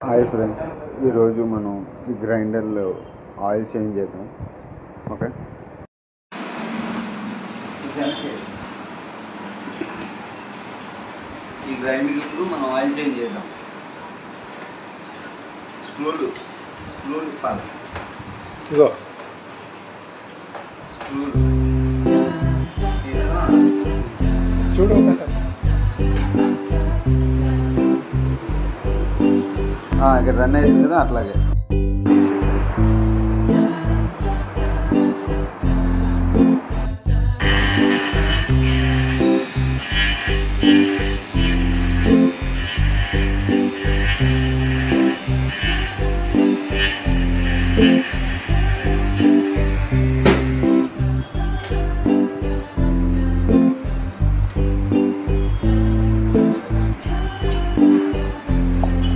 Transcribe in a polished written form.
Hi friends, ఈరోజు మనం ఈ గ్రైండర్లో ఆయిల్ చేంజ్ చేద్దాం. ఓకే, ఈ గ్రైండర్ ఇప్పుడు మనం ఆయిల్ చేంజ్ చేద్దాం. స్క్రూలు ఇప్పాలి. ఇగో స్క్రూలు చూడు ఇక్కడ రన్ అవుతుంది కదా, అట్లాగే